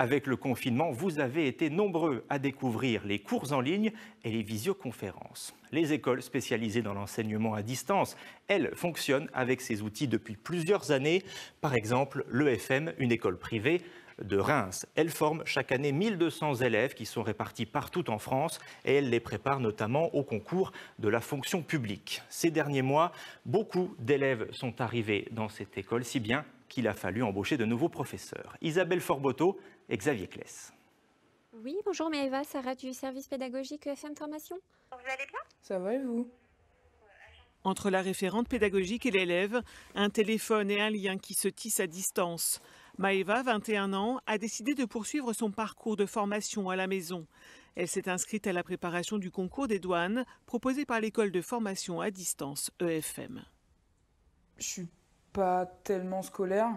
Avec le confinement, vous avez été nombreux à découvrir les cours en ligne et les visioconférences. Les écoles spécialisées dans l'enseignement à distance, elles, fonctionnent avec ces outils depuis plusieurs années. Par exemple, l'EFM, une école privée de Reims. Elle forme chaque année 1200 élèves qui sont répartis partout en France et elle les prépare notamment au concours de la fonction publique. Ces derniers mois, beaucoup d'élèves sont arrivés dans cette école, si bien qu'il a fallu embaucher de nouveaux professeurs. Isabelle Forboto et Xavier Kless. Oui, bonjour Maëva, Sarah du service pédagogique EFM Formation. Vous allez bien? Ça va et vous? Entre la référente pédagogique et l'élève, un téléphone et un lien qui se tissent à distance. Maëva, 21 ans, a décidé de poursuivre son parcours de formation à la maison. Elle s'est inscrite à la préparation du concours des douanes proposé par l'école de formation à distance EFM. Je suis pas tellement scolaire.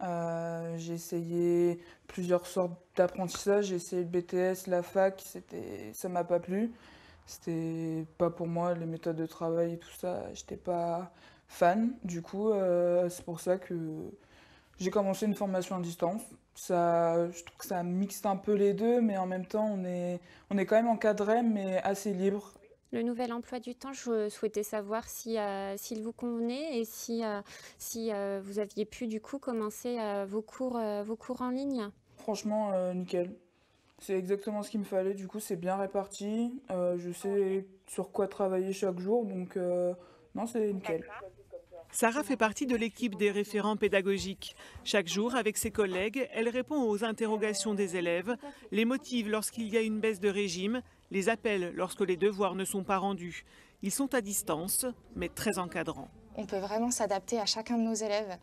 J'ai essayé plusieurs sortes d'apprentissage. J'ai essayé le BTS, la fac, ça m'a pas plu. C'était pas pour moi, les méthodes de travail et tout ça, j'étais pas fan. Du coup, c'est pour ça que j'ai commencé une formation à distance. Je trouve que ça mixe un peu les deux, mais en même temps, on est quand même encadré, mais assez libre. Le nouvel emploi du temps, je souhaitais savoir s'il vous convenait et si vous aviez pu du coup commencer vos cours en ligne. Franchement, nickel. C'est exactement ce qu'il me fallait, du coup c'est bien réparti. Je sais sur quoi travailler chaque jour, donc non, c'est nickel. Sarah fait partie de l'équipe des référents pédagogiques. Chaque jour, avec ses collègues, elle répond aux interrogations des élèves, les motive lorsqu'il y a une baisse de régime, les appelle lorsque les devoirs ne sont pas rendus. Ils sont à distance, mais très encadrants. On peut vraiment s'adapter à chacun de nos élèves,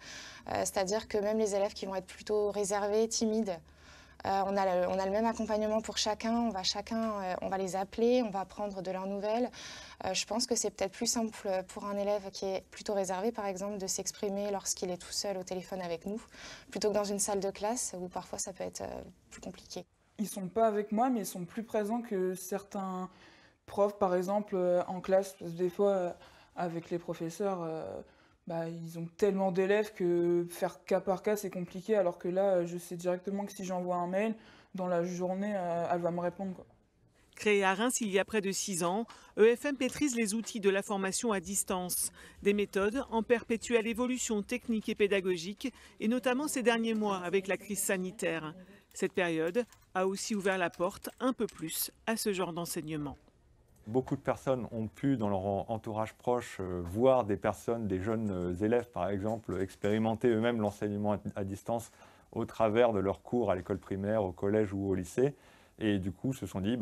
c'est-à-dire que même les élèves qui vont être plutôt réservés, timides, on a le même accompagnement pour chacun, on va les appeler, on va prendre de leurs nouvelles. Je pense que c'est peut-être plus simple pour un élève qui est plutôt réservé, par exemple, de s'exprimer lorsqu'il est tout seul au téléphone avec nous, plutôt que dans une salle de classe où parfois ça peut être plus compliqué. Ils sont pas avec moi, mais ils sont plus présents que certains profs, par exemple, en classe. Parce que des fois, avec les professeurs, ils ont tellement d'élèves que faire cas par cas, c'est compliqué, alors que là, je sais directement que si j'envoie un mail, dans la journée, elle va me répondre, quoi. Créée à Reims il y a près de 6 ans, EFM maîtrise les outils de la formation à distance. Des méthodes en perpétuelle évolution technique et pédagogique, et notamment ces derniers mois avec la crise sanitaire. Cette période a aussi ouvert la porte un peu plus à ce genre d'enseignement. Beaucoup de personnes ont pu, dans leur entourage proche, voir des personnes, des jeunes élèves par exemple, expérimenter eux-mêmes l'enseignement à distance au travers de leurs cours à l'école primaire, au collège ou au lycée. Et du coup, se sont dit,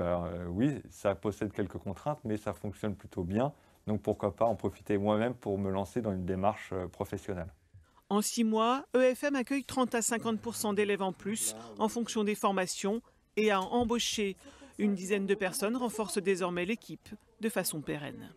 oui, ça possède quelques contraintes, mais ça fonctionne plutôt bien. Donc pourquoi pas en profiter moi-même pour me lancer dans une démarche professionnelle. En 6 mois, EFM accueille 30 à 50% d'élèves en plus en fonction des formations et a embauché. Une dizaine de personnes renforcent désormais l'équipe de façon pérenne.